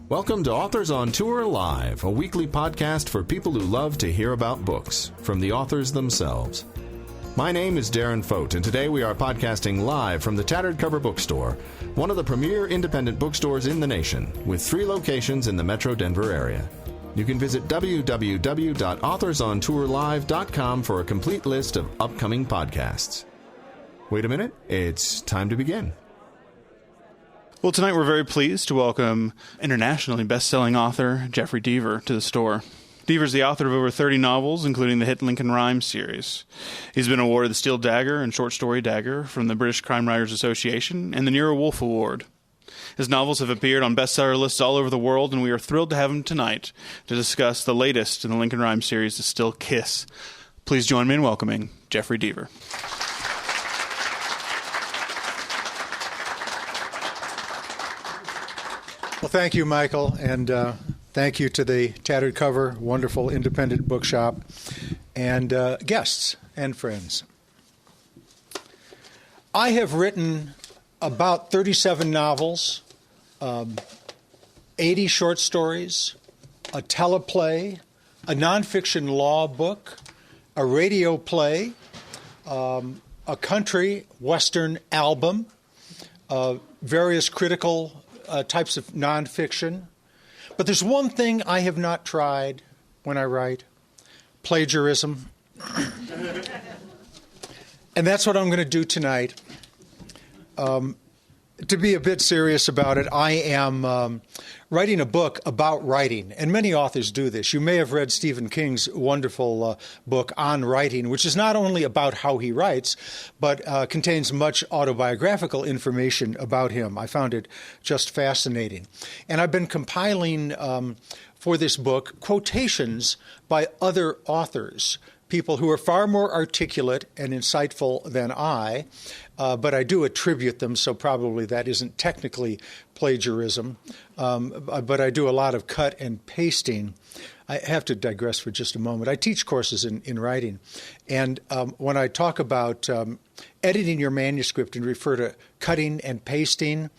Welcome to Authors on Tour Live, a weekly podcast for people who love to hear about books from the authors themselves. My name is Darren Fote, and today we are podcasting live from the Tattered Cover Bookstore, one of the premier independent bookstores in the nation, with 3 locations in the Metro Denver area. You can visit www.authorsontourlive.com for a complete list of upcoming podcasts. Wait a minute, it's time to begin. Well, tonight we're very pleased to welcome internationally best-selling author Jeffery Deaver to the store. Deaver's the author of over 30 novels, including the hit Lincoln Rhyme series. He's been awarded the Steel Dagger and Short Story Dagger from the British Crime Writers Association and the Nero Wolfe Award. His novels have appeared on bestseller lists all over the world, and we are thrilled to have him tonight to discuss the latest in the Lincoln Rhyme series, The Still Kiss. Please join me in welcoming Jeffery Deaver. Well, thank you, Michael, and thank you to the Tattered Cover, wonderful independent bookshop, and guests and friends. I have written about 37 novels, 80 short stories, a teleplay, a nonfiction law book, a radio play, a country western album, various critical types of nonfiction. But there's one thing I have not tried when I write: plagiarism. And that's what I'm going to do tonight. To be a bit serious about it, I am writing a book about writing, and many authors do this. You may have read Stephen King's wonderful book on writing, which is not only about how he writes, but contains much autobiographical information about him. I found it just fascinating. And I've been compiling for this book quotations by other authors, people who are far more articulate and insightful than I, but I do attribute them, so probably that isn't technically plagiarism. But I do a lot of cut and pasting. I have to digress for just a moment. I teach courses in writing, and when I talk about editing your manuscript and refer to cutting and pasting,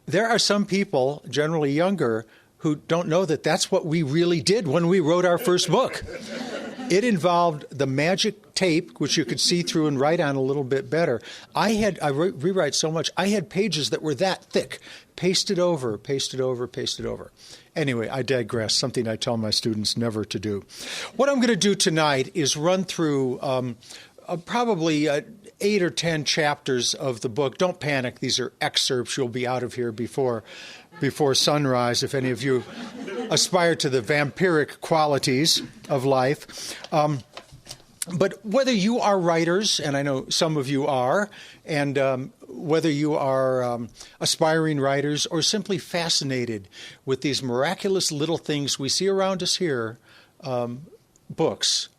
there are some people, generally younger, who don't know that that's what we really did when we wrote our first book. It involved the magic tape, which you could see through and write on a little bit better. I rewrite so much. I had pages that were that thick, pasted over. Anyway, I digress, something I tell my students never to do. What I'm going to do tonight is run through probably 8 or 10 chapters of the book. Don't panic. These are excerpts. You'll be out of here before sunrise, if any of you aspire to the vampiric qualities of life. But whether you are writers, and I know some of you are, and whether you are aspiring writers or simply fascinated with these miraculous little things we see around us here, books,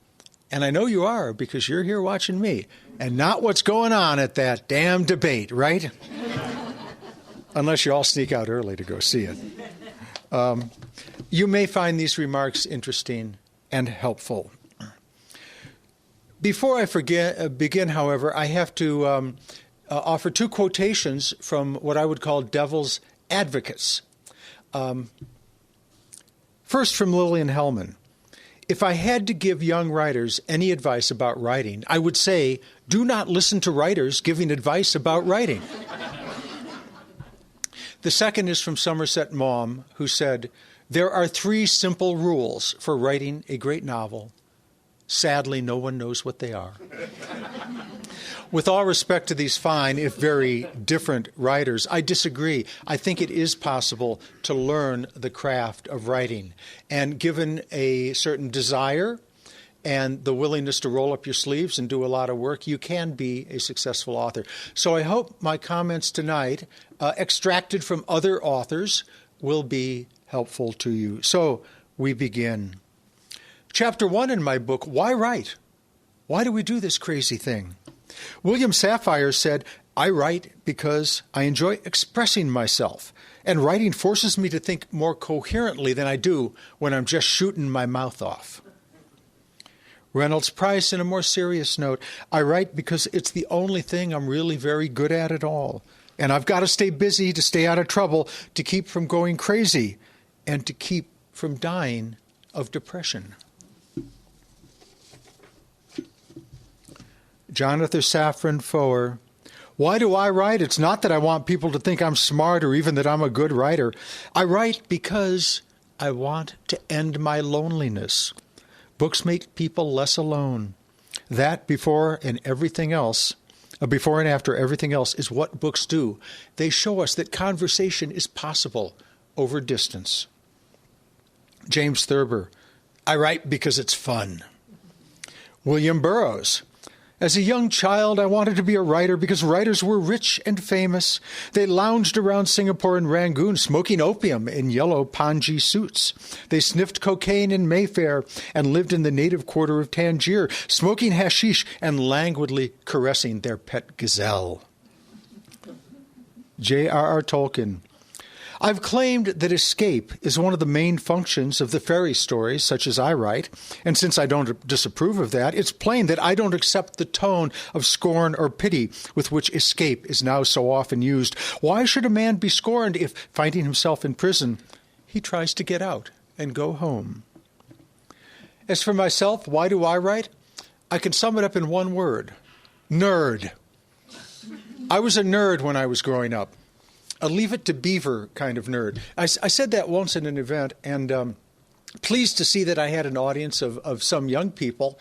and I know you are because you're here watching me, and not what's going on at that damn debate, right? Unless you all sneak out early to go see it. You may find these remarks interesting and helpful. Before I begin, however, I have to offer 2 quotations from what I would call devil's advocates. First, from Lillian Hellman. If I had to give young writers any advice about writing, I would say, do not listen to writers giving advice about writing. The second is from Somerset Maugham, who said, there are 3 simple rules for writing a great novel. Sadly, no one knows what they are. With all respect to these fine, if very different writers, I disagree. I think it is possible to learn the craft of writing. And given a certain desire and the willingness to roll up your sleeves and do a lot of work, you can be a successful author. So I hope my comments tonight, extracted from other authors, will be helpful to you. So we begin. Chapter 1 in my book, Why Write? Why do we do this crazy thing? William Safire said, I write because I enjoy expressing myself, and writing forces me to think more coherently than I do when I'm just shooting my mouth off. Reynolds Price, in a more serious note, I write because it's the only thing I'm really very good at all. And I've got to stay busy to stay out of trouble, to keep from going crazy. and to keep from dying of depression. Jonathan Safran Foer. Why do I write? It's not that I want people to think I'm smart or even that I'm a good writer. I write because I want to end my loneliness. Books make people less alone. That before and after everything else is what books do. They show us that conversation is possible over distance. James Thurber. I write because it's fun. William Burroughs. As a young child, I wanted to be a writer because writers were rich and famous. They lounged around Singapore and Rangoon, smoking opium in yellow pongee suits. They sniffed cocaine in Mayfair and lived in the native quarter of Tangier, smoking hashish and languidly caressing their pet gazelle. J.R.R. Tolkien. I've claimed that escape is one of the main functions of the fairy stories, such as I write, and since I don't disapprove of that, it's plain that I don't accept the tone of scorn or pity with which escape is now so often used. Why should a man be scorned if, finding himself in prison, he tries to get out and go home? As for myself, why do I write? I can sum it up in one word: nerd. I was a nerd when I was growing up. A Leave It to Beaver kind of nerd. I said that once in an event, and pleased to see that I had an audience of some young people.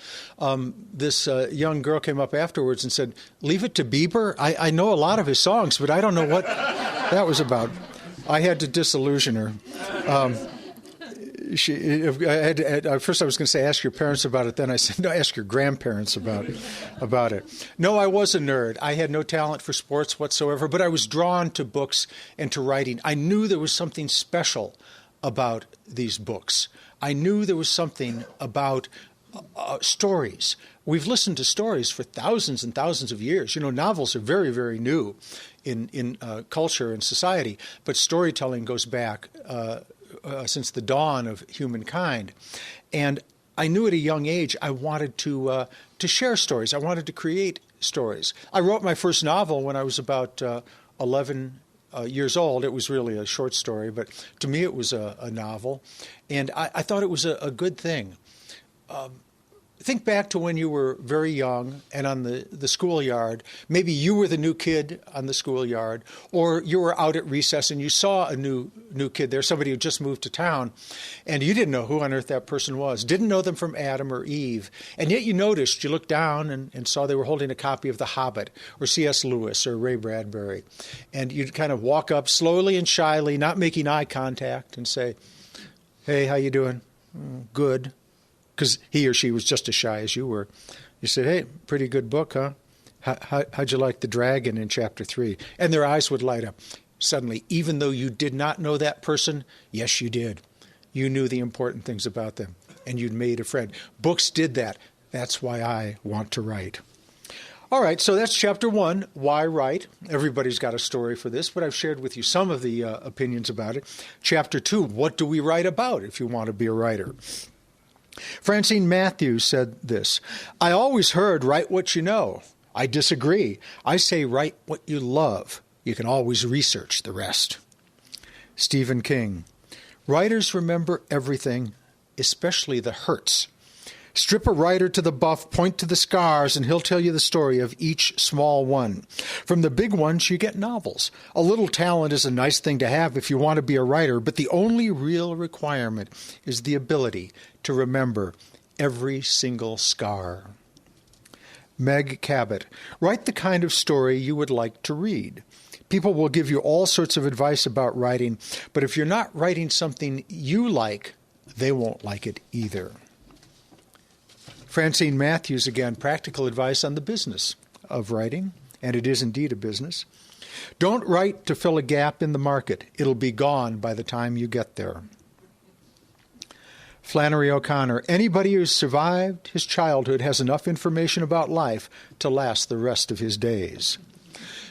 This young girl came up afterwards and said, "Leave It to Bieber? I know a lot of his songs, but I don't know what that was about." I had to disillusion her. First I was going to say, ask your parents about it. Then I said, no, ask your grandparents about it. No, I was a nerd. I had no talent for sports whatsoever, but I was drawn to books and to writing. I knew there was something special about these books. I knew there was something about stories. We've listened to stories for thousands and thousands of years. You know, novels are very, very new in culture and society, but storytelling goes back since the dawn of humankind. And I knew at a young age I wanted to share stories. I wanted to create stories. I wrote my first novel when I was about 11 years old. It was really a short story, but to me it was a novel. And I thought it was a good thing. Think back to when you were very young and on the schoolyard. Maybe you were the new kid on the schoolyard, or you were out at recess and you saw a new kid there, somebody who just moved to town, and you didn't know who on earth that person was, didn't know them from Adam or Eve, and yet you noticed, you looked down and saw they were holding a copy of The Hobbit or C.S. Lewis or Ray Bradbury, and you'd kind of walk up slowly and shyly, not making eye contact, and say, "Hey, how you doing?" "Good." Because he or she was just as shy as you were. You said, "Hey, pretty good book, huh? How'd you like the dragon in chapter 3? And their eyes would light up. Suddenly, even though you did not know that person, yes, you did. You knew the important things about them, and you'd made a friend. Books did that. That's why I want to write. All right, so that's chapter 1, why write? Everybody's got a story for this, but I've shared with you some of the opinions about it. Chapter 2, what do we write about if you want to be a writer? Francine Matthews said this: I always heard write what you know. I disagree. I say write what you love. You can always research the rest. Stephen King: writers remember everything, especially the hurts. Strip a writer to the buff, point to the scars, and he'll tell you the story of each small one. From the big ones, you get novels. A little talent is a nice thing to have if you want to be a writer, but the only real requirement is the ability to remember every single scar. Meg Cabot: write the kind of story you would like to read. People will give you all sorts of advice about writing, but if you're not writing something you like, they won't like it either. Francine Matthews, again, practical advice on the business of writing, and it is indeed a business. Don't write to fill a gap in the market. It'll be gone by the time you get there. Flannery O'Connor: anybody who's survived his childhood has enough information about life to last the rest of his days.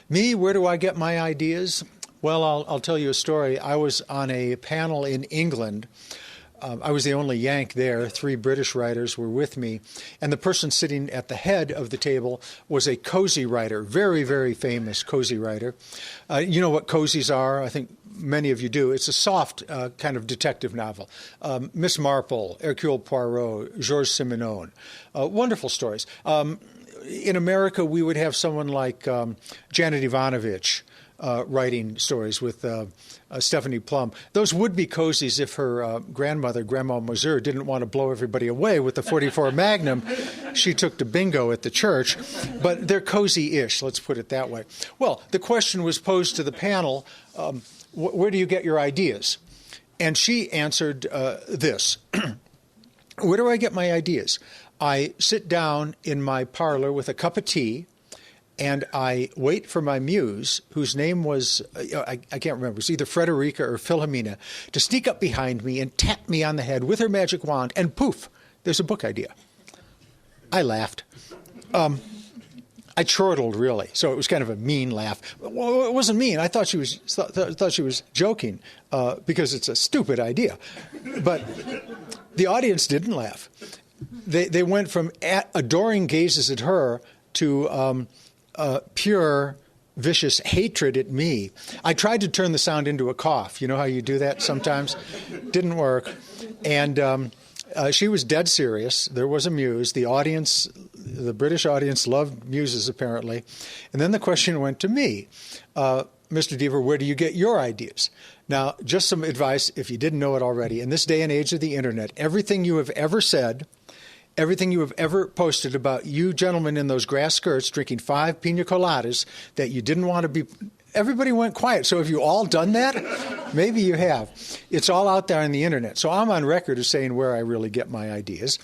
Me, where do I get my ideas? Well, I'll tell you a story. I was on a panel in England. I was the only Yank there. 3 British writers were with me. And the person sitting at the head of the table was a cozy writer, very, very famous cozy writer. You know what cozies are? I think many of you do. It's a soft kind of detective novel. Miss Marple, Hercule Poirot, Georges Simenon. Wonderful stories. In America, we would have someone like Janet Ivanovich writing stories with Stephanie Plum. Those would be cozies if her grandmother, Grandma Mazur, didn't want to blow everybody away with the 44 Magnum she took to bingo at the church. But they're cozy-ish, let's put it that way. Well, the question was posed to the panel, where do you get your ideas? And she answered this. Where do I get my ideas? I sit down in my parlor with a cup of tea, and I wait for my muse, whose name was, I can't remember, it was either Frederica or Philomena, to sneak up behind me and tap me on the head with her magic wand, and poof, there's a book idea. I laughed. I chortled, really, so it was kind of a mean laugh. Well, it wasn't mean. I thought she was joking because it's a stupid idea. But the audience didn't laugh. They went from adoring gazes at her to pure, vicious hatred at me. I tried to turn the sound into a cough. You know how you do that sometimes? Didn't work. And she was dead serious. There was a muse. The audience, the British audience, loved muses, apparently. And then the question went to me. Mr. Deaver, where do you get your ideas? Now, just some advice, if you didn't know it already. In this day and age of the Internet, everything you have ever said, everything you have ever posted about you gentlemen in those grass skirts drinking 5 pina coladas that you didn't want to be, everybody went quiet. So have you all done that? Maybe you have. It's all out there on the Internet. So I'm on record as saying where I really get my ideas.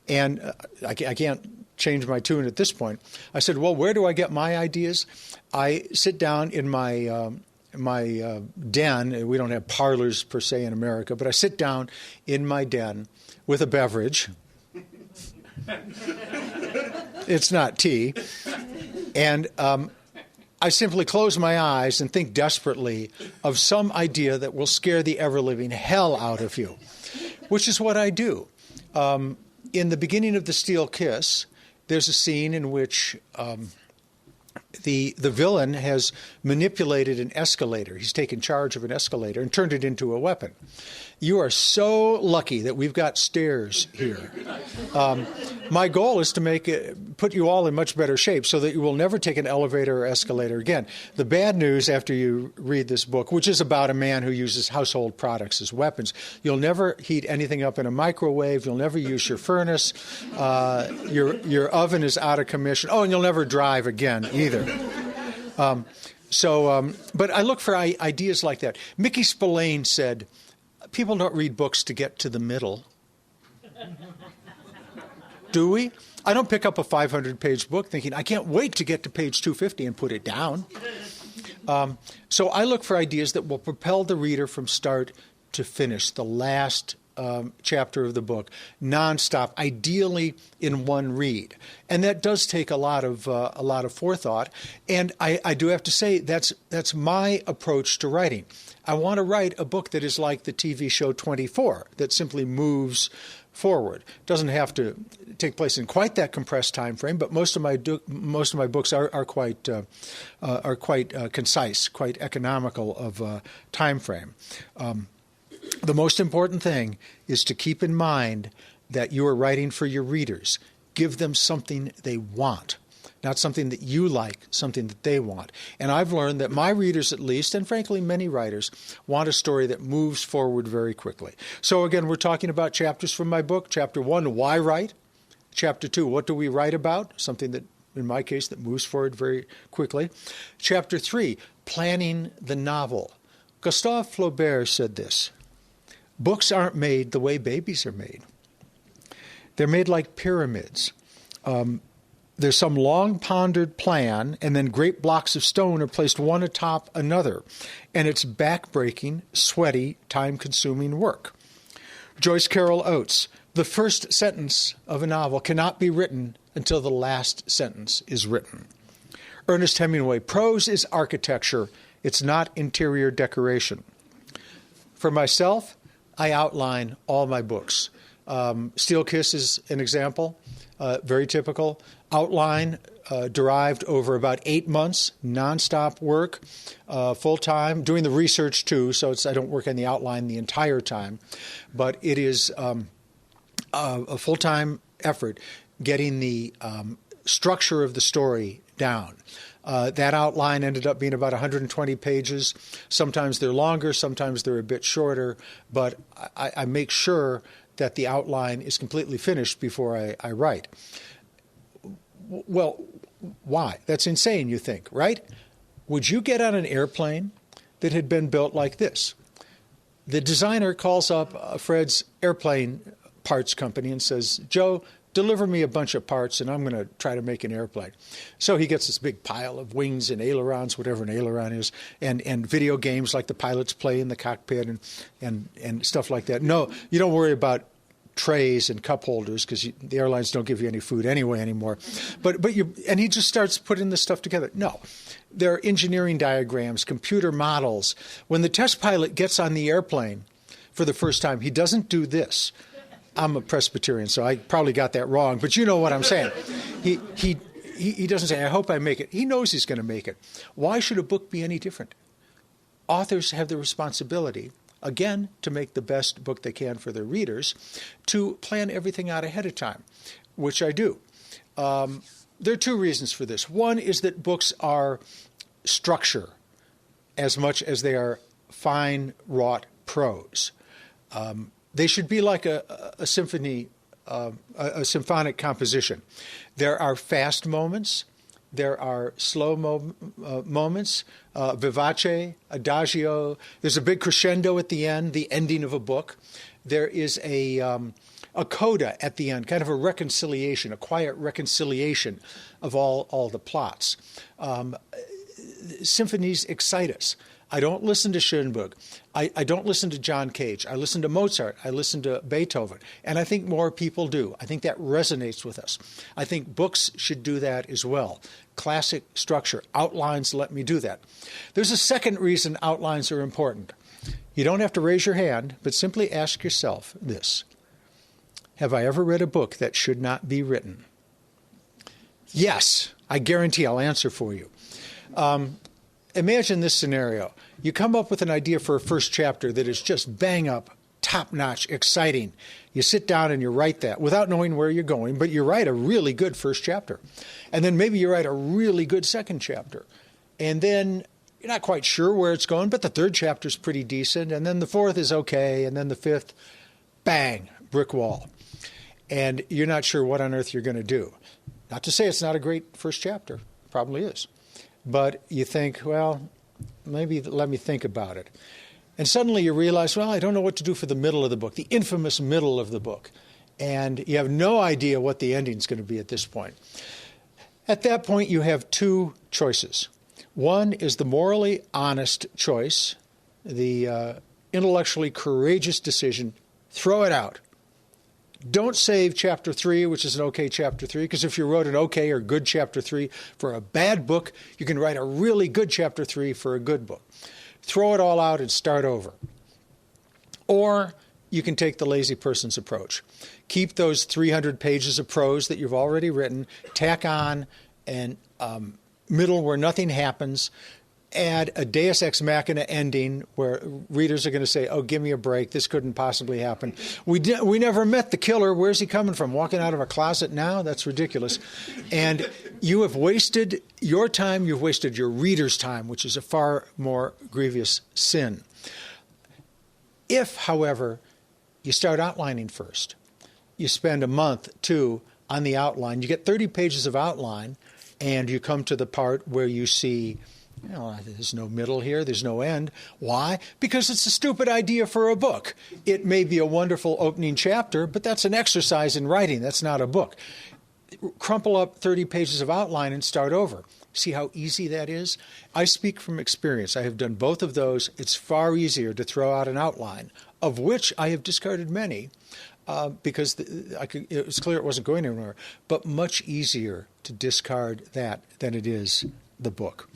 And I can't change my tune at this point. I said, well, where do I get my ideas? I sit down in my den. We don't have parlors per se in America, but I sit down in my den with a beverage. It's not tea. And I simply close my eyes and think desperately of some idea that will scare the ever-living hell out of you, which is what I do. In the beginning of The Steel Kiss, there's a scene in which the villain has manipulated an escalator. He's taken charge of an escalator and turned it into a weapon. You are so lucky that we've got stairs here. My goal is to put you all in much better shape so that you will never take an elevator or escalator again. The bad news after you read this book, which is about a man who uses household products as weapons, you'll never heat anything up in a microwave. You'll never use your furnace. Your oven is out of commission. Oh, and you'll never drive again either. But I look for ideas like that. Mickey Spillane said, people don't read books to get to the middle. Do we? I don't pick up a 500-page book thinking, I can't wait to get to page 250 and put it down. So I look for ideas that will propel the reader from start to finish, the last chapter of the book, nonstop, ideally in one read. And that does take a lot of forethought. And I do have to say that's my approach to writing. I want to write a book that is like the TV show 24, that simply moves forward. Doesn't have to take place in quite that compressed time frame, but most of my books are quite concise, quite economical of time frame. The most important thing is to keep in mind that you are writing for your readers. Give them something they want, not something that you like, something that they want. And I've learned that my readers, at least, and frankly many writers, want a story that moves forward very quickly. So again, we're talking about chapters from my book. Chapter 1, why write? Chapter 2, what do we write about? Something that, in my case, that moves forward very quickly. Chapter 3, planning the novel. Gustave Flaubert said this: books aren't made the way babies are made. They're made like pyramids. There's some long-pondered plan, and then great blocks of stone are placed one atop another. And it's back-breaking, sweaty, time-consuming work. Joyce Carol Oates: the first sentence of a novel cannot be written until the last sentence is written. Ernest Hemingway: prose is architecture. It's not interior decoration. For myself, I outline all my books. Steel Kiss is an example, very typical. Outline derived over about 8 months, nonstop work, full-time, doing the research too, so I don't work on the outline the entire time. But it is a full-time effort getting the structure of the story down. That outline ended up being about 120 pages. Sometimes they're longer, sometimes they're a bit shorter, but I make sure that the outline is completely finished before I write. Well, why? That's insane, you think, right? Would you get on an airplane that had been built like this? The designer calls up Fred's airplane parts company and says, Joe, deliver me a bunch of parts and I'm going to try to make an airplane. So he gets this big pile of wings and ailerons, whatever an aileron is, and video games like the pilots play in the cockpit and stuff like that. No, you don't worry about trays and cup holders because the airlines don't give you any food anyway anymore. And he just starts putting this stuff together. No, there are engineering diagrams, computer models. When the test pilot gets on the airplane for the first time, he doesn't do this. I'm a Presbyterian, so I probably got that wrong, but you know what I'm saying. He doesn't say, I hope I make it. He knows he's going to make it. Why should a book be any different? Authors have the responsibility, again, to make the best book they can for their readers, to plan everything out ahead of time, which I do. There are two reasons for this. One is that books are structure as much as they are fine, wrought prose. They should be like a symphony, a symphonic composition. There are fast moments. There are slow moments, vivace, adagio. There's a big crescendo at the end, the ending of a book. There is a coda at the end, kind of a reconciliation, a quiet reconciliation of all the plots. Symphonies excite us. I don't listen to Schoenberg. I don't listen to John Cage. I listen to Mozart. I listen to Beethoven. And I think more people do. I think that resonates with us. I think books should do that as well. Classic structure. Outlines let me do that. There's a second reason outlines are important. You don't have to raise your hand, but simply ask yourself this. Have I ever read a book that should not be written? Yes, I guarantee I'll answer for you. Imagine this scenario. You come up with an idea for a first chapter that is just bang up, top-notch, exciting. You sit down and you write that without knowing where you're going, but you write a really good first chapter. And then maybe you write a really good second chapter. And then you're not quite sure where it's going, but the third chapter is pretty decent. And then the fourth is okay. And then the fifth, bang, brick wall. And you're not sure what on earth you're going to do. Not to say it's not a great first chapter. Probably is. But you think, well, maybe let me think about it. And suddenly you realize, well, I don't know what to do for the middle of the book, the infamous middle of the book. And you have no idea what the ending is going to be at this point. At that point, you have two choices. One is the morally honest choice, the intellectually courageous decision, throw it out. Don't save chapter 3, which is an okay chapter 3, because if you wrote an okay or good chapter 3 for a bad book, you can write a really good chapter 3 for a good book. Throw it all out and start over. Or you can take the lazy person's approach. Keep those 300 pages of prose that you've already written, tack on an middle where nothing happens, add a deus ex machina ending where readers are going to say, oh, give me a break. This couldn't possibly happen. We never met the killer. Where's he coming from? Walking out of a closet now? That's ridiculous. And you have wasted your time. You've wasted your reader's time, which is a far more grievous sin. If, however, you start outlining first, you spend a month, 2 on the outline, you get 30 pages of outline, and you come to the part where you see, there's no middle here. There's no end. Why? Because it's a stupid idea for a book. It may be a wonderful opening chapter, but that's an exercise in writing. That's not a book. Crumple up 30 pages of outline and start over. See how easy that is? I speak from experience. I have done both of those. It's far easier to throw out an outline, of which I have discarded many, because it was clear it wasn't going anywhere, but much easier to discard that than it is the book.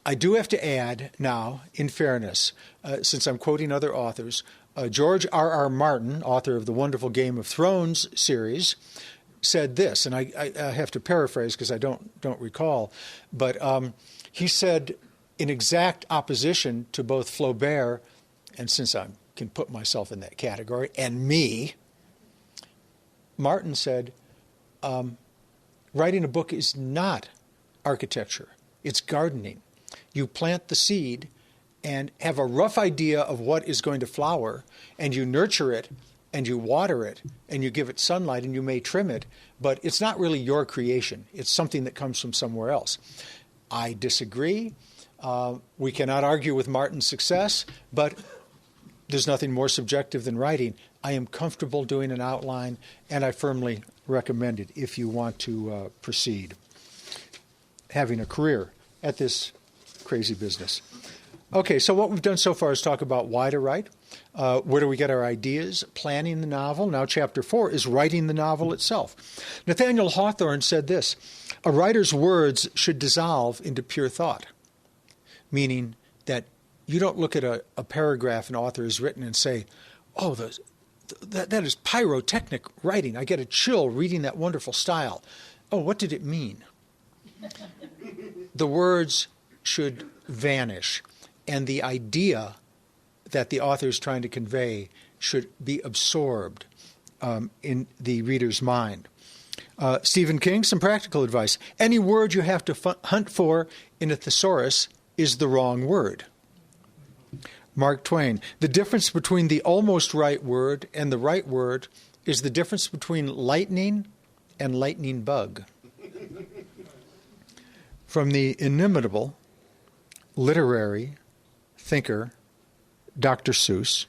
I do have to add now, in fairness, since I'm quoting other authors, George R.R. Martin, author of the wonderful Game of Thrones series, said this, and I have to paraphrase because I don't recall, but he said in exact opposition to both Flaubert, and since I can put myself in that category, and me, Martin said, writing a book is not architecture, it's gardening. You plant the seed and have a rough idea of what is going to flower, and you nurture it, and you water it, and you give it sunlight, and you may trim it, but it's not really your creation. It's something that comes from somewhere else. I disagree. We cannot argue with Martin's success, but there's nothing more subjective than writing. I am comfortable doing an outline, and I firmly recommend it if you want to proceed having a career at this crazy business. Okay, so what we've done so far is talk about why to write, where do we get our ideas, planning the novel. Now chapter 4 is writing the novel itself. Nathaniel Hawthorne said this, a writer's words should dissolve into pure thought, meaning that you don't look at a paragraph an author has written and say, oh, that is pyrotechnic writing. I get a chill reading that wonderful style. Oh, what did it mean? The words should vanish, and the idea that the author is trying to convey should be absorbed in the reader's mind. Stephen King, some practical advice. Any word you have to hunt for in a thesaurus is the wrong word. Mark Twain, the difference between the almost right word and the right word is the difference between lightning and lightning bug. From the inimitable literary thinker, Dr. Seuss.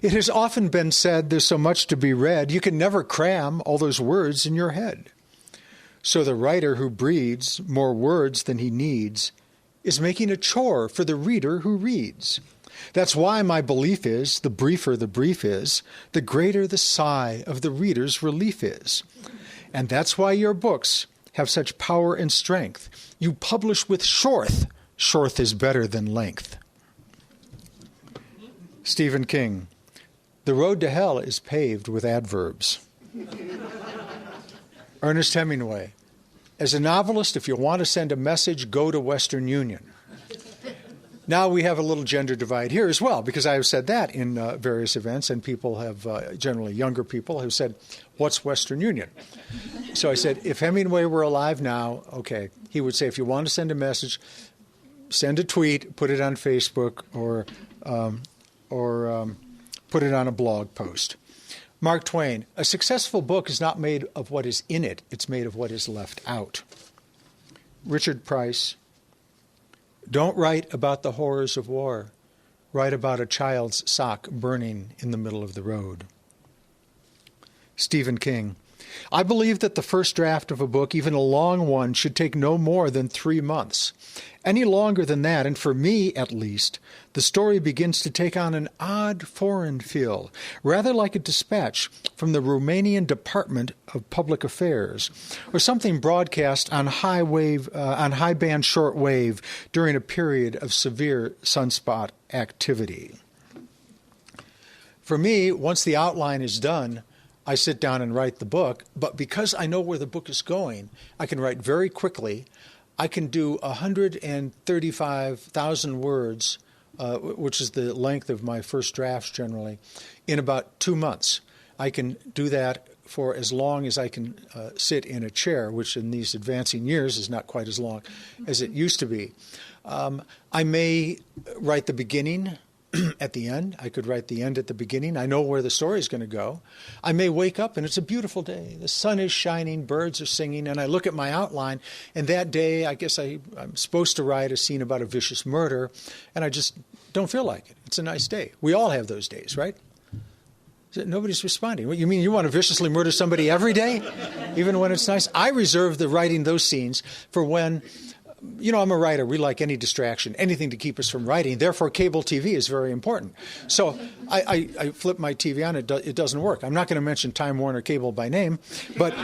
It has often been said there's so much to be read, you can never cram all those words in your head. So the writer who breeds more words than he needs is making a chore for the reader who reads. That's why my belief is, the briefer the brief is, the greater the sigh of the reader's relief is. And that's why your books have such power and strength. You publish with shorth. Shorth is better than length. Stephen King, the road to hell is paved with adverbs. Ernest Hemingway, as a novelist, if you want to send a message, go to Western Union. Now we have a little gender divide here as well, because I have said that in various events, and people have, generally younger people, have said, what's Western Union? So I said, if Hemingway were alive now, okay, he would say, if you want to send a message, send a tweet, put it on Facebook, or put it on a blog post. Mark Twain, a successful book is not made of what is in it, it's made of what is left out. Richard Price, don't write about the horrors of war. Write about a child's sock burning in the middle of the road. Stephen King, I believe that the first draft of a book, even a long one, should take no more than 3 months. Any longer than that, and for me at least, the story begins to take on an odd foreign feel, rather like a dispatch from the Romanian Department of Public Affairs, or something broadcast on high band short wave during a period of severe sunspot activity. For me, once the outline is done, I sit down and write the book, but because I know where the book is going, I can write very quickly. I can do 135,000 words, which is the length of my first drafts generally, in about 2 months. I can do that for as long as I can sit in a chair, which in these advancing years is not quite as long as it used to be. I may write the beginning at the end. I could write the end at the beginning. I know where the story is going to go. I may wake up and it's a beautiful day. The sun is shining, birds are singing, and I look at my outline, and that day I guess I'm supposed to write a scene about a vicious murder, and I just don't feel like it. It's a nice day. We all have those days, right? Nobody's responding. What, you mean you want to viciously murder somebody every day, even when it's nice? I reserve the writing those scenes for when... You know, I'm a writer. We like any distraction, anything to keep us from writing. Therefore, cable TV is very important. So I flip my TV on. It doesn't work. I'm not going to mention Time Warner Cable by name. But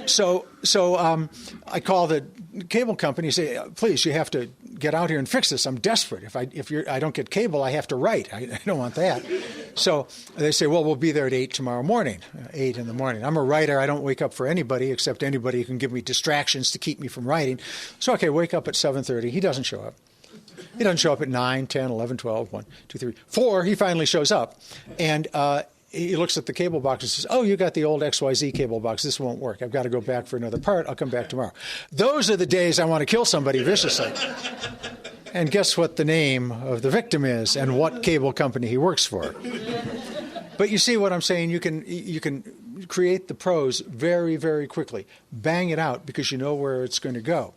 so So I call the cable company and say, please, you have to get out here and fix this. I'm desperate. If I don't get cable, I have to write. I don't want that. So they say, well, we'll be there at 8 tomorrow morning, 8 in the morning. I'm a writer. I don't wake up for anybody except anybody who can give me distractions to keep me from writing. So, okay, wake up at 7:30. He doesn't show up. He doesn't show up at 9, 10, 11, 12, 1, 2, 3, 4. He finally shows up. And he looks at the cable box and says, oh, you got the old XYZ cable box. This won't work. I've got to go back for another part. I'll come back tomorrow. Those are the days I want to kill somebody viciously. And guess what the name of the victim is and what cable company he works for. But you see what I'm saying? You can create the prose very, very quickly. Bang it out because you know where it's going to go.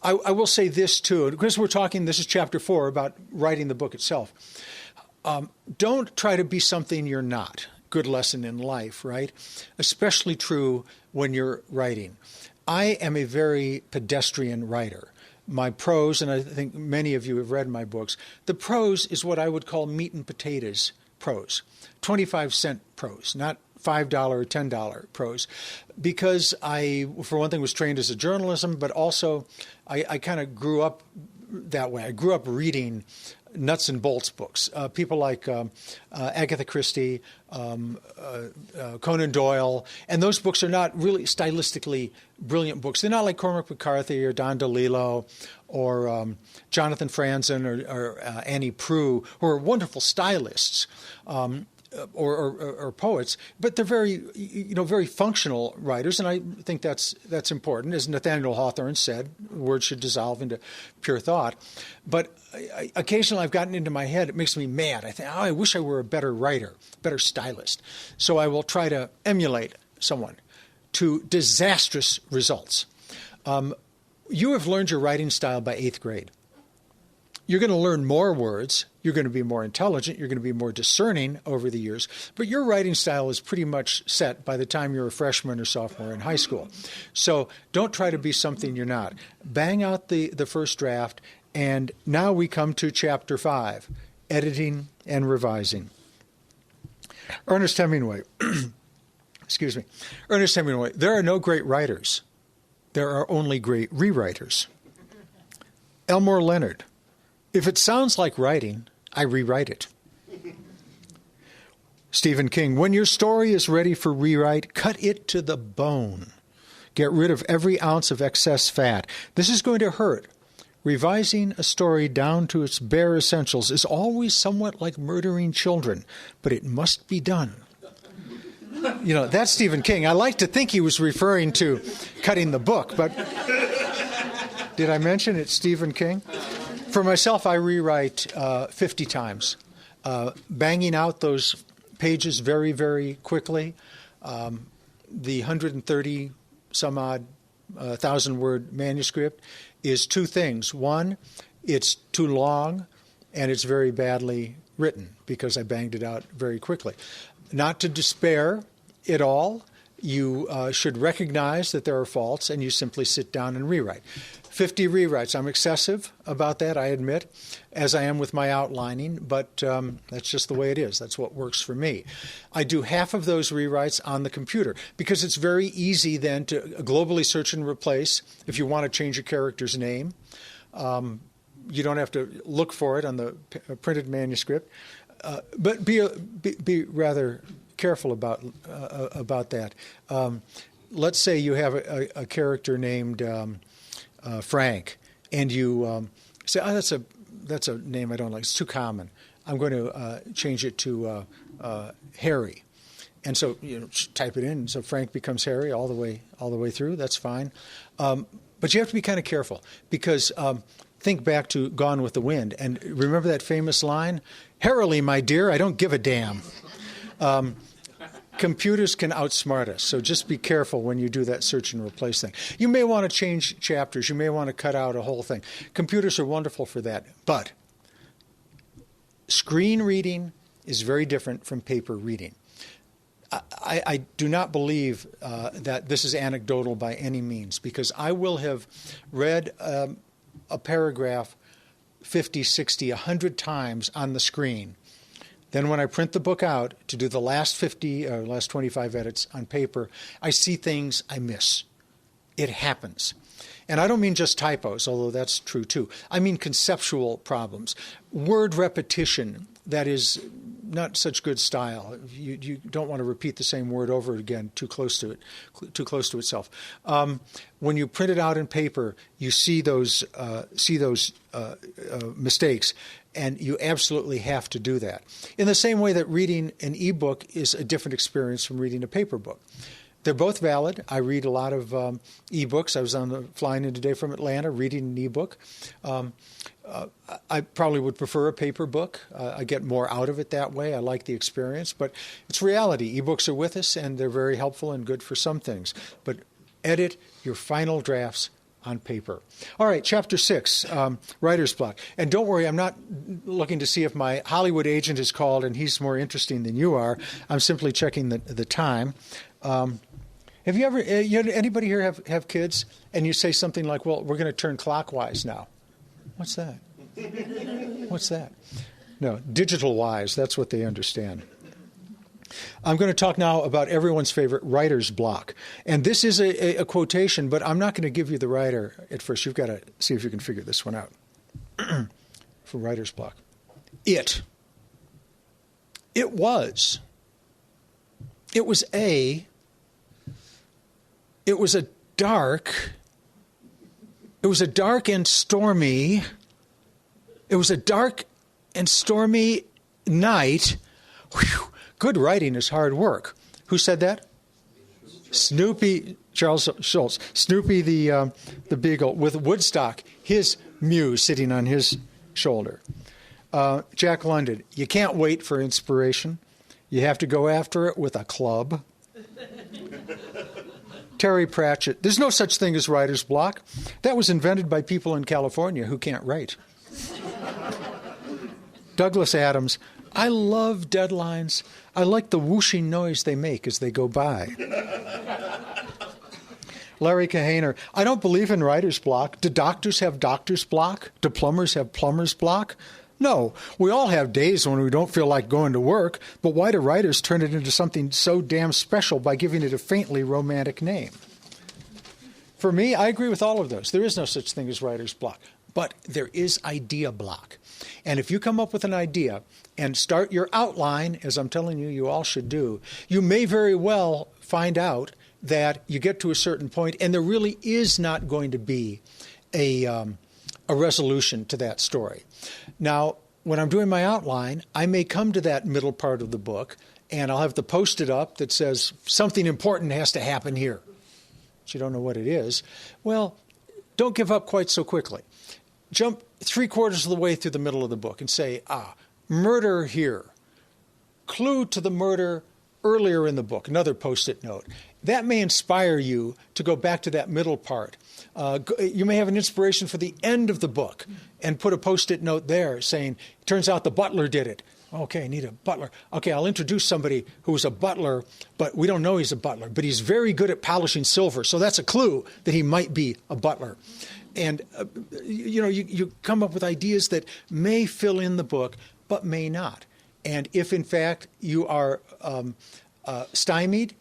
I will say this, too, because we're talking, this is chapter 4, about writing the book itself. Don't try to be something you're not. Good lesson in life, right? Especially true when you're writing. I am a very pedestrian writer. My prose, and I think many of you have read my books, the prose is what I would call meat and potatoes prose, 25-cent prose, not $5 or $10 prose, because I, for one thing, was trained as a journalism, but also I kind of grew up that way. I grew up reading nuts and bolts books. People like Agatha Christie, Conan Doyle, and those books are not really stylistically brilliant books. They're not like Cormac McCarthy or Don DeLillo or Jonathan Franzen or Annie Proulx, who are wonderful stylists. Or poets, but they're very, very functional writers, and I think that's important. As Nathaniel Hawthorne said, words should dissolve into pure thought. But occasionally I've gotten into my head, it makes me mad. I think, I wish I were a better writer, better stylist. So I will try to emulate someone to disastrous results. You have learned your writing style by 8th grade. You're going to learn more words. You're going to be more intelligent. You're going to be more discerning over the years. But your writing style is pretty much set by the time you're a freshman or sophomore in high school. So don't try to be something you're not. Bang out the first draft. And now we come to chapter 5, editing and revising. Ernest Hemingway. Excuse me. Ernest Hemingway. There are no great writers. There are only great rewriters. Elmore Leonard. If it sounds like writing, I rewrite it. Stephen King, when your story is ready for rewrite, cut it to the bone. Get rid of every ounce of excess fat. This is going to hurt. Revising a story down to its bare essentials is always somewhat like murdering children, but it must be done. That's Stephen King. I like to think he was referring to cutting the book, but did I mention it's Stephen King? For myself, I rewrite 50 times, banging out those pages very, very quickly. The 130 some odd 1,000-word manuscript is two things. One, it's too long, and it's very badly written because I banged it out very quickly. Not to despair at all. You should recognize that there are faults, and you simply sit down and rewrite. 50 rewrites. I'm excessive about that, I admit, as I am with my outlining, but that's just the way it is. That's what works for me. I do half of those rewrites on the computer because it's very easy then to globally search and replace if you want to change a character's name. You don't have to look for it on the printed manuscript. But be rather careful about that. Let's say you have a character named Frank, and you say, "Oh, that's a name I don't like. It's too common. I'm going to change it to Harry." And so type it in. So Frank becomes Harry all the way through. That's fine. But you have to be kind of careful because think back to Gone with the Wind and remember that famous line, "Harrily, my dear, I don't give a damn." Computers can outsmart us, so just be careful when you do that search and replace thing. You may want to change chapters. You may want to cut out a whole thing. Computers are wonderful for that, but screen reading is very different from paper reading. I do not believe that this is anecdotal by any means, because I will have read a paragraph 50, 60, 100 times on the screen. Then when I print the book out to do the last 50 or last 25 edits on paper, I see things I miss. It happens. And I don't mean just typos, although that's true too. I mean conceptual problems. Word repetition that is not such good style. You don't want to repeat the same word over again too close to itself. When you print it out in paper, you see those mistakes, and you absolutely have to do that. In the same way that reading an ebook is a different experience from reading a paper book. They're both valid. I read a lot of ebooks. I was flying in today from Atlanta reading an ebook. I probably would prefer a paper book. I get more out of it that way. I like the experience. But it's reality. Ebooks are with us, and they're very helpful and good for some things. But edit your final drafts on paper. All right, Chapter 6, writer's block. And don't worry, I'm not looking to see if my Hollywood agent is called and he's more interesting than you are. I'm simply checking the time. Have you ever, anybody here have kids, and you say something like, well, we're going to turn clockwise now? What's that? What's that? No, digital wise, that's what they understand. I'm going to talk now about everyone's favorite writer's block. And this is a quotation, but I'm not going to give you the writer at first. You've got to see if you can figure this one out. For writer's block. It was a dark and stormy night. Whew. Good writing is hard work. Who said that? Charles Schultz. Snoopy the beagle with Woodstock, his muse sitting on his shoulder. Jack London, you can't wait for inspiration. You have to go after it with a club. Terry Pratchett, there's no such thing as writer's block. That was invented by people in California who can't write. Douglas Adams, I love deadlines. I like the whooshing noise they make as they go by. Larry Kahaner, I don't believe in writer's block. Do doctors have doctor's block? Do plumbers have plumber's block? No, we all have days when we don't feel like going to work, but why do writers turn it into something so damn special by giving it a faintly romantic name? For me, I agree with all of those. There is no such thing as writer's block, but there is idea block. And if you come up with an idea and start your outline, as I'm telling you, you all should do, you may very well find out that you get to a certain point and there really is not going to be a resolution to that story. Now, when I'm doing my outline, I may come to that middle part of the book, and I'll have the post-it up that says something important has to happen here. But you don't know what it is. Well, don't give up quite so quickly. Jump 3/4 of the way through the middle of the book and say, murder here. Clue to the murder earlier in the book, another post-it note. That may inspire you to go back to that middle part. You may have an inspiration for the end of the book and put a post-it note there saying, turns out the butler did it. Okay, I need a butler. Okay, I'll introduce somebody who's a butler, but we don't know he's a butler, but he's very good at polishing silver, so that's a clue that he might be a butler. And, you come up with ideas that may fill in the book, but may not. And if, in fact, you are stymied,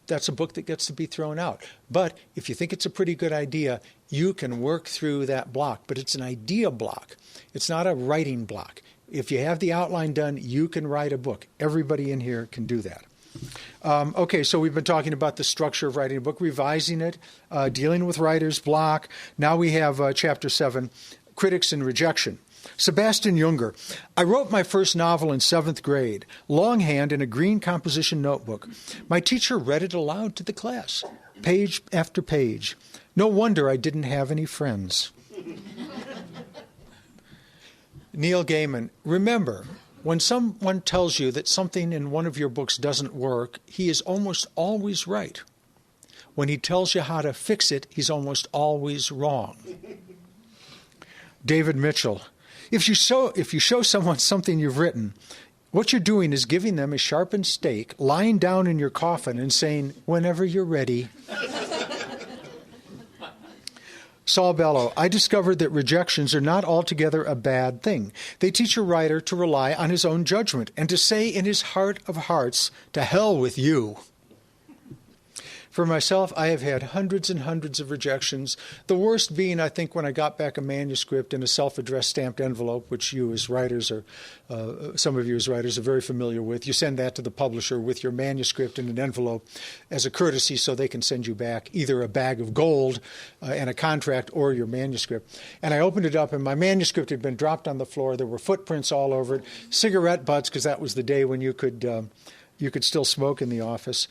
that's a book that gets to be thrown out. But if you think it's a pretty good idea, you can work through that block. But it's an idea block. It's not a writing block. If you have the outline done, you can write a book. Everybody in here can do that. Okay, so we've been talking about the structure of writing a book, revising it, dealing with writer's block. Now we have Chapter 7, Critics and Rejection. Sebastian Junger. I wrote my first novel in 7th grade, longhand in a green composition notebook. My teacher read it aloud to the class, page after page. No wonder I didn't have any friends. Neil Gaiman. Remember, when someone tells you that something in one of your books doesn't work, he is almost always right. When he tells you how to fix it, he's almost always wrong. David Mitchell. If you show someone something you've written, what you're doing is giving them a sharpened stake, lying down in your coffin and saying, whenever you're ready. Saul Bellow, I discovered that rejections are not altogether a bad thing. They teach a writer to rely on his own judgment and to say in his heart of hearts, to hell with you. For myself, I have had hundreds and hundreds of rejections. The worst being, I think, when I got back a manuscript in a self-addressed stamped envelope, which you as writers or some of you as writers are very familiar with. You send that to the publisher with your manuscript in an envelope as a courtesy so they can send you back either a bag of gold and a contract or your manuscript. And I opened it up, and my manuscript had been dropped on the floor. There were footprints all over it, cigarette butts, because that was the day when you could still smoke in the office.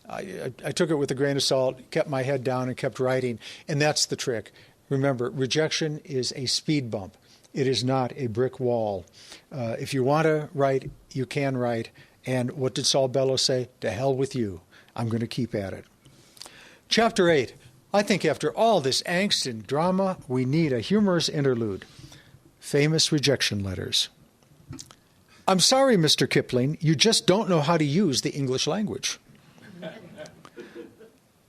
I took it with a grain of salt, kept my head down, and kept writing. And that's the trick. Remember, rejection is a speed bump. It is not a brick wall. If you want to write, you can write. And what did Saul Bellow say? To hell with you. I'm going to keep at it. Chapter 8. I think after all this angst and drama, we need a humorous interlude. Famous rejection letters. I'm sorry, Mr. Kipling, you just don't know how to use the English language.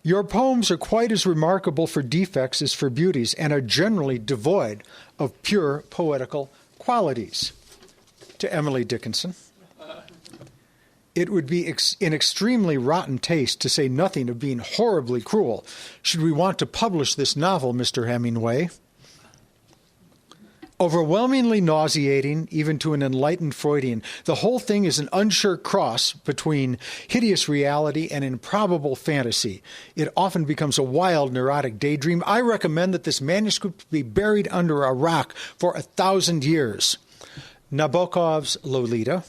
Your poems are quite as remarkable for defects as for beauties and are generally devoid of pure poetical qualities. To Emily Dickinson. It would be in extremely rotten taste, to say nothing of being horribly cruel, should we want to publish this novel, Mr. Hemingway. Overwhelmingly nauseating, even to an enlightened Freudian, the whole thing is an unsure cross between hideous reality and improbable fantasy. It often becomes a wild, neurotic daydream. I recommend that this manuscript be buried under a rock for 1,000 years. Nabokov's Lolita.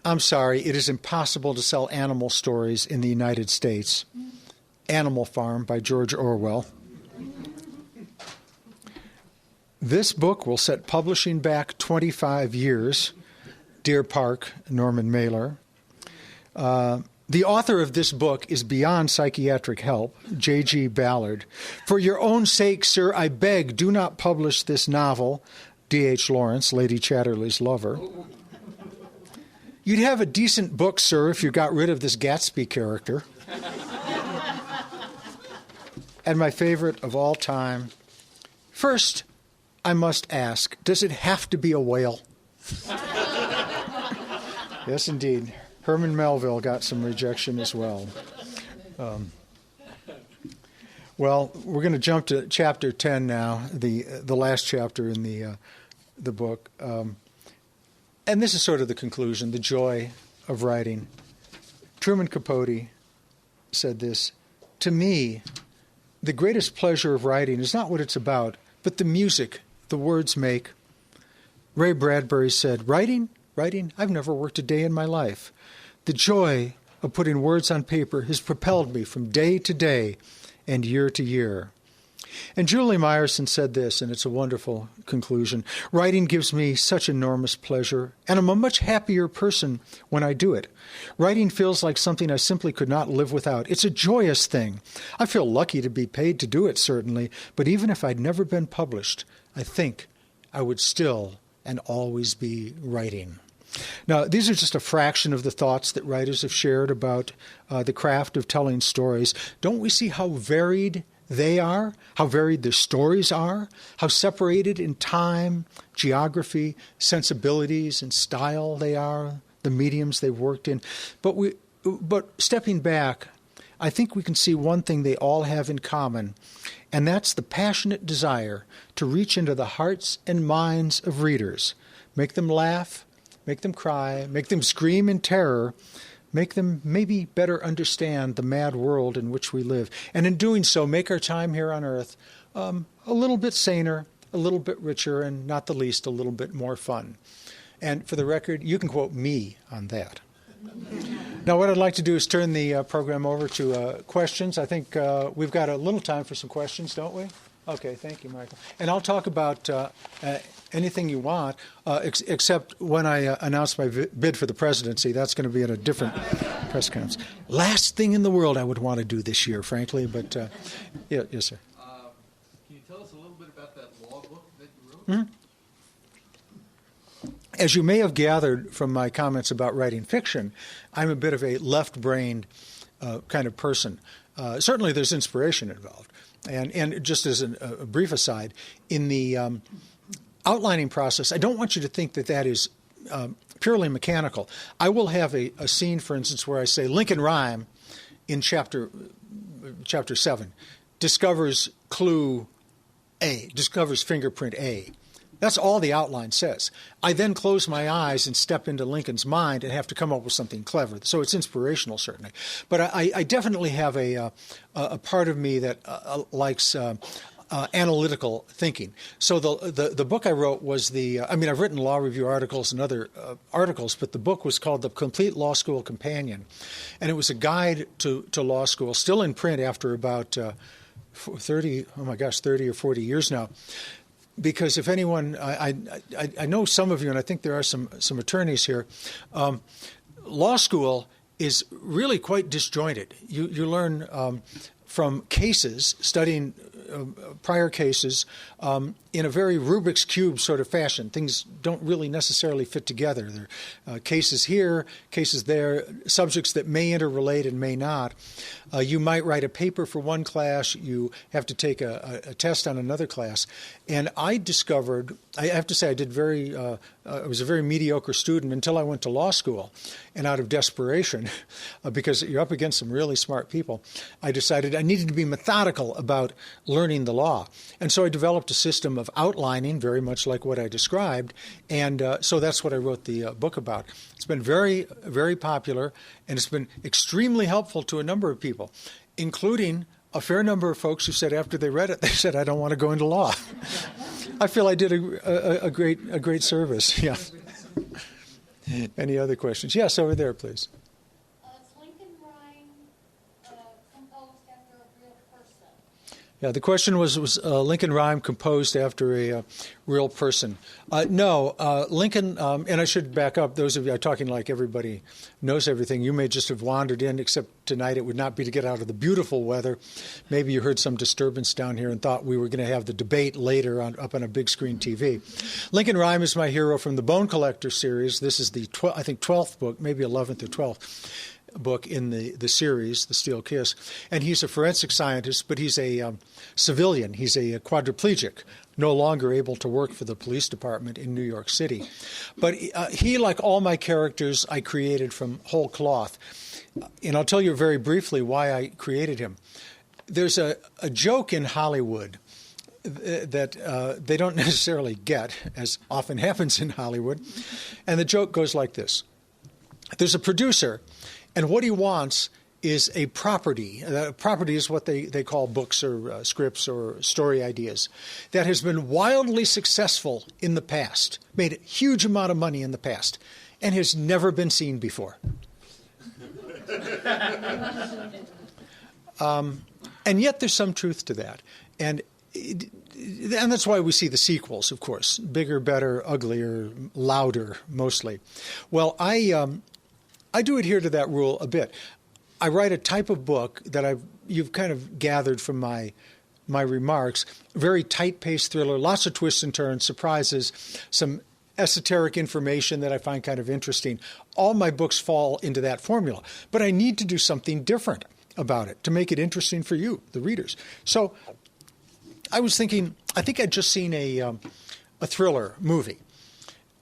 I'm sorry, it is impossible to sell animal stories in the United States. Animal Farm by George Orwell. This book will set publishing back 25 years. Deer Park, Norman Mailer. The author of this book is beyond psychiatric help, J.G. Ballard. For your own sake, sir, I beg, do not publish this novel, D.H. Lawrence, Lady Chatterley's lover. You'd have a decent book, sir, if you got rid of this Gatsby character. And my favorite of all time, first, I must ask, does it have to be a whale? Yes, indeed. Herman Melville got some rejection as well. Well, we're going to jump to chapter 10 now, the last chapter in the book. And this is sort of the conclusion, the joy of writing. Truman Capote said this, to me, the greatest pleasure of writing is not what it's about, but the music the words make. Ray Bradbury said, writing, I've never worked a day in my life. The joy of putting words on paper has propelled me from day to day and year to year. And Julie Meyerson said this, and it's a wonderful conclusion. Writing gives me such enormous pleasure, and I'm a much happier person when I do it. Writing feels like something I simply could not live without. It's a joyous thing. I feel lucky to be paid to do it, certainly, but even if I'd never been published, I think I would still and always be writing. Now, these are just a fraction of the thoughts that writers have shared about the craft of telling stories. Don't we see how varied they are, how varied their stories are, how separated in time, geography, sensibilities, and style they are, the mediums they've worked in? But stepping back, I think we can see one thing they all have in common, and that's the passionate desire to reach into the hearts and minds of readers, make them laugh, make them cry, make them scream in terror, make them maybe better understand the mad world in which we live, and in doing so, make our time here on earth a little bit saner, a little bit richer, and not the least, a little bit more fun. And for the record, you can quote me on that. Now, what I'd like to do is turn the program over to questions. I think we've got a little time for some questions, don't we? Okay, thank you, Michael. And I'll talk about anything you want, except when I announce my bid for the presidency. That's going to be at a different press conference. Last thing in the world I would want to do this year, frankly, but yes, sir. Can you tell us a little bit about that law book that you wrote? Mm-hmm. As you may have gathered from my comments about writing fiction, I'm a bit of a left-brained kind of person. Certainly there's inspiration involved. And just as a brief aside, in the outlining process, I don't want you to think that is purely mechanical. I will have a scene, for instance, where I say Lincoln Rhyme in chapter 7 discovers clue A, discovers fingerprint A. That's all the outline says. I then close my eyes and step into Lincoln's mind and have to come up with something clever. So it's inspirational, certainly. But I definitely have a part of me that likes analytical thinking. So the book I wrote was I've written law review articles and other articles, but the book was called The Complete Law School Companion. And it was a guide to law school, still in print after about 30 or 40 years now. Because if anyone, I know some of you, and I think there are some attorneys here, law school is really quite disjointed. You learn from cases, studying prior cases in a very Rubik's Cube sort of fashion. Things don't really necessarily fit together. There are cases here, cases there, subjects that may interrelate and may not. You might write a paper for one class. You have to take a test on another class. And I discovered, I have to say, I was a very mediocre student until I went to law school. And out of desperation, because you're up against some really smart people, I decided I needed to be methodical about learning the law. And so I developed a system of outlining, very much like what I described. And so that's what I wrote the book about. It's been very, very popular, and it's been extremely helpful to a number of people, including a fair number of folks who said after they read it, they said, I don't want to go into law. I feel I did a great service. Yeah. Any other questions? Yes, over there, please. Is Lincoln Rhyme composed after a real person? Yeah, the question was Lincoln Rhyme composed after a real person? No, Lincoln, and I should back up, those of you talking like everybody knows everything, you may just have wandered in, except tonight it would not be to get out of the beautiful weather. Maybe you heard some disturbance down here and thought we were going to have the debate later up on a big screen TV. Lincoln Rhyme is my hero from the Bone Collector series. This is the, 12th book, maybe 11th or 12th. Book in the series, The Steel Kiss. And he's a forensic scientist, but he's a civilian. He's a quadriplegic, no longer able to work for the police department in New York City. But he, like all my characters, I created from whole cloth. And I'll tell you very briefly why I created him. There's a joke in Hollywood that they don't necessarily get, as often happens in Hollywood. And the joke goes like this. There's a producer, and what he wants is a property. Property is what they call books or scripts or story ideas that has been wildly successful in the past, made a huge amount of money in the past, and has never been seen before. And yet there's some truth to that. And that's why we see the sequels, of course, bigger, better, uglier, louder, mostly. Well, I do adhere to that rule a bit. I write a type of book that you've kind of gathered from my remarks, very tight-paced thriller, lots of twists and turns, surprises, some esoteric information that I find kind of interesting. All my books fall into that formula. But I need to do something different about it to make it interesting for you, the readers. So I was thinking, I think I'd just seen a thriller movie.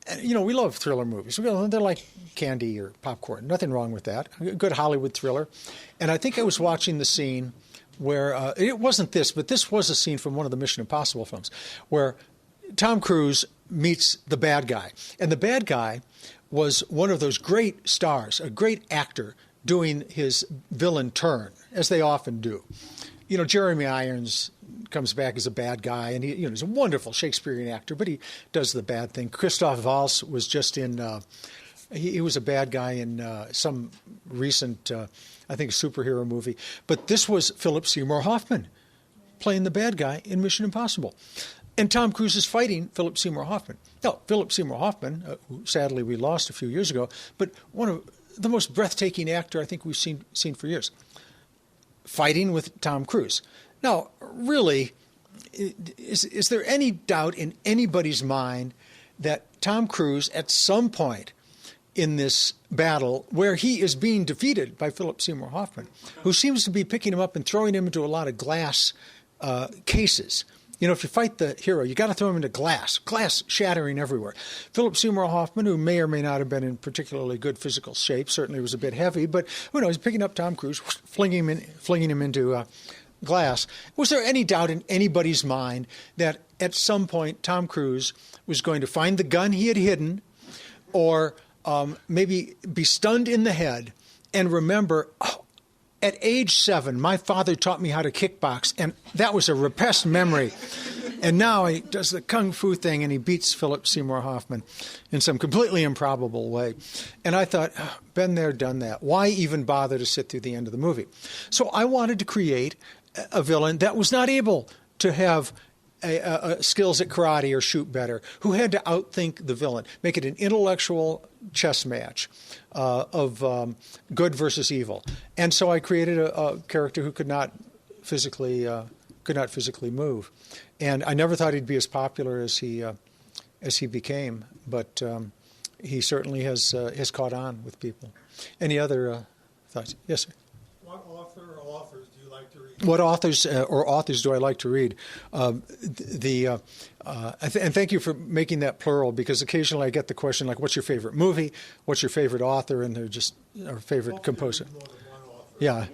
And, we love thriller movies. They're like candy or popcorn. Nothing wrong with that. A good Hollywood thriller. And I think I was watching the scene where it wasn't this, but this was a scene from one of the Mission Impossible films where Tom Cruise meets the bad guy. And the bad guy was one of those great stars, a great actor doing his villain turn, as they often do. Jeremy Irons comes back as a bad guy, and he's a wonderful Shakespearean actor, but he does the bad thing. Christoph Waltz was just in, he was a bad guy in some recent, I think, superhero movie. But this was Philip Seymour Hoffman playing the bad guy in Mission Impossible. And Tom Cruise is fighting Philip Seymour Hoffman. Now, Philip Seymour Hoffman, who sadly we lost a few years ago, but one of the most breathtaking actor I think we've seen for years, fighting with Tom Cruise. Now, really, is there any doubt in anybody's mind that Tom Cruise, at some point in this battle, where he is being defeated by Philip Seymour Hoffman, who seems to be picking him up and throwing him into a lot of glass cases if you fight the hero, you got to throw him into glass shattering everywhere. Philip Seymour Hoffman, who may or may not have been in particularly good physical shape, certainly was a bit heavy, but he's picking up Tom Cruise, flinging him into glass. Was there any doubt in anybody's mind that at some point Tom Cruise was going to find the gun he had hidden, or maybe be stunned in the head and remember, at age 7, my father taught me how to kickbox, and that was a repressed memory. And now he does the kung fu thing, and he beats Philip Seymour Hoffman in some completely improbable way. And I thought, been there, done that. Why even bother to sit through the end of the movie? So I wanted to create a villain that was not able to have skills at karate or shoot better, who had to outthink the villain, make it an intellectual chess match of good versus evil. And so I created a character who could not physically move, and I never thought he'd be as popular as he became, but he certainly has caught on with people. Any other thoughts? Yes, sir. What author or authors do you like to read? What authors or authors do I like to read? And thank you for making that plural, because occasionally I get the question like, "What's your favorite movie? What's your favorite author?" And they're just our favorite composer. Yeah.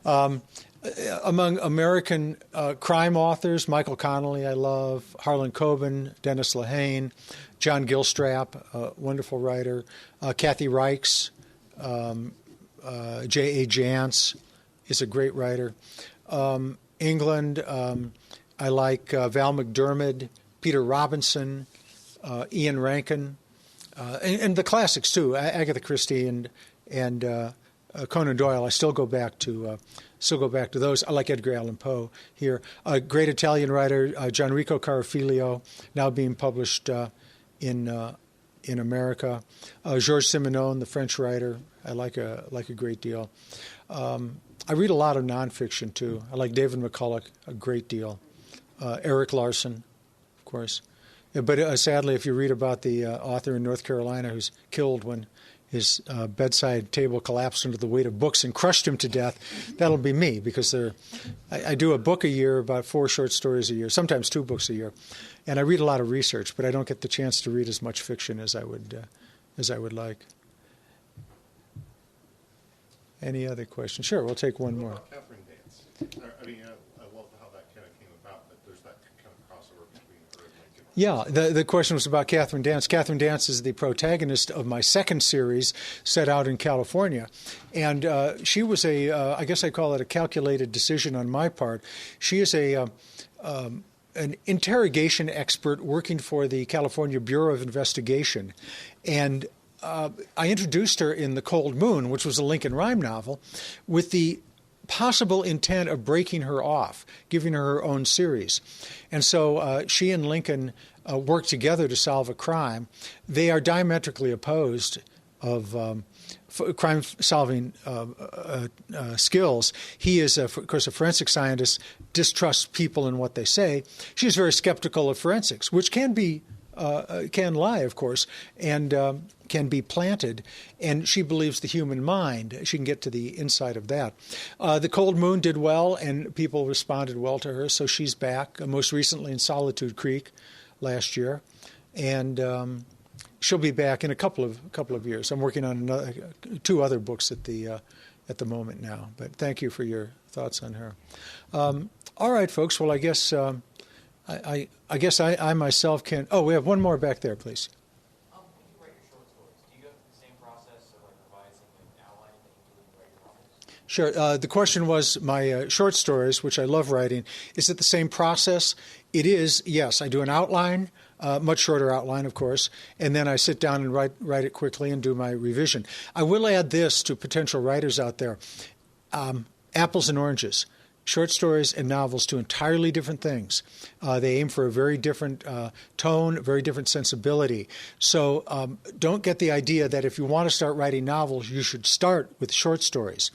Among American crime authors, Michael Connelly I love, Harlan Coben, Dennis Lehane, John Gilstrap, a wonderful writer, Kathy Reichs, J.A. Jance is a great writer. England, I like Val McDermid, Peter Robinson, Ian Rankin, and the classics too, Agatha Christie and Conan Doyle. I still go back to those. I like Edgar Allan Poe here. A great Italian writer, Gianrico Carafilio, now being published in America. Georges Simenon, the French writer, I like a great deal. I read a lot of nonfiction too. I like David McCulloch a great deal. Eric Larson, of course. But sadly, if you read about the author in North Carolina who's killed when his bedside table collapsed under the weight of books and crushed him to death, that'll be me, because I do a book a year, about 4 short stories a year, sometimes 2 books a year, and I read a lot of research, but I don't get the chance to read as much fiction as I would like. Any other questions? Sure, we'll take one more. Catherine Dance. I love how that kind of came about, that there's that kind of crossover between her and Lincoln. Yeah, the question was about Catherine Dance. Catherine Dance is the protagonist of my second series set out in California. And she was I guess I call it a calculated decision on my part. She is an interrogation expert working for the California Bureau of Investigation. And I introduced her in The Cold Moon, which was a Lincoln Rhyme novel, with the possible intent of breaking her off, giving her her own series. And so she and Lincoln work together to solve a crime. They are diametrically opposed of crime-solving skills. He is, of course, a forensic scientist, distrusts people and what they say. She's very skeptical of forensics, which can lie, of course, and can be planted, and she believes the human mind. She can get to the inside of that. The Cold Moon did well, and people responded well to her, so she's back, most recently in Solitude Creek last year, and she'll be back in a couple of years. I'm working on 2 other books at the moment now, but thank you for your thoughts on her. All right, folks, well, I guess I myself can... Oh, we have one more back there, please. When you write your short stories, do you go through the same process of revising and outlining that you do when you write your novels? Sure. The question was my short stories, which I love writing. Is it the same process? It is, yes. I do an outline, much shorter outline, of course, and then I sit down and write it quickly and do my revision. I will add this to potential writers out there. Apples and oranges. Short stories and novels do entirely different things. They aim for a very different tone, very different sensibility. So don't get the idea that if you want to start writing novels, you should start with short stories.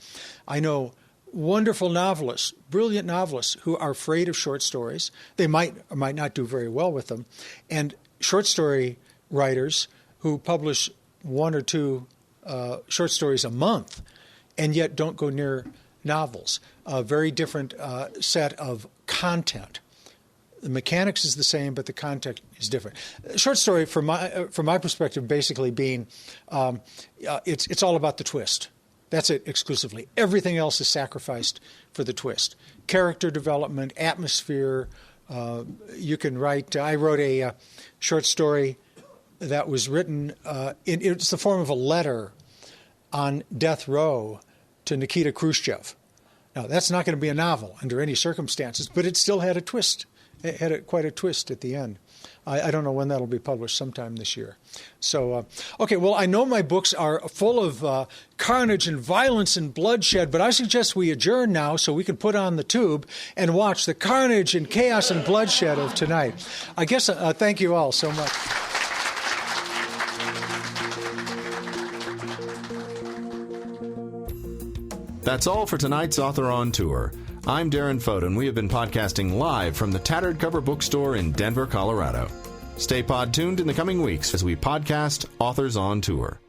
I know wonderful novelists, brilliant novelists, who are afraid of short stories. They might or might not do very well with them. And short story writers who publish 1 or 2 short stories a month and yet don't go near novels. A very different set of content. The mechanics is the same, but the context is different. Short story, from my perspective, basically being it's all about the twist. That's it exclusively. Everything else is sacrificed for the twist. Character development, atmosphere. You can write. I wrote a short story that was written. It's the form of a letter on death row to Nikita Khrushchev. Now, that's not going to be a novel under any circumstances, but it still had a twist. It had quite a twist at the end. I don't know when that'll be published, sometime this year. So, okay, well, I know my books are full of carnage and violence and bloodshed, but I suggest we adjourn now so we can put on the tube and watch the carnage and chaos and bloodshed of tonight. I guess thank you all so much. That's all for tonight's Author on Tour. I'm Darren Foden. We have been podcasting live from the Tattered Cover Bookstore in Denver, Colorado. Stay pod tuned in the coming weeks as we podcast Authors on Tour.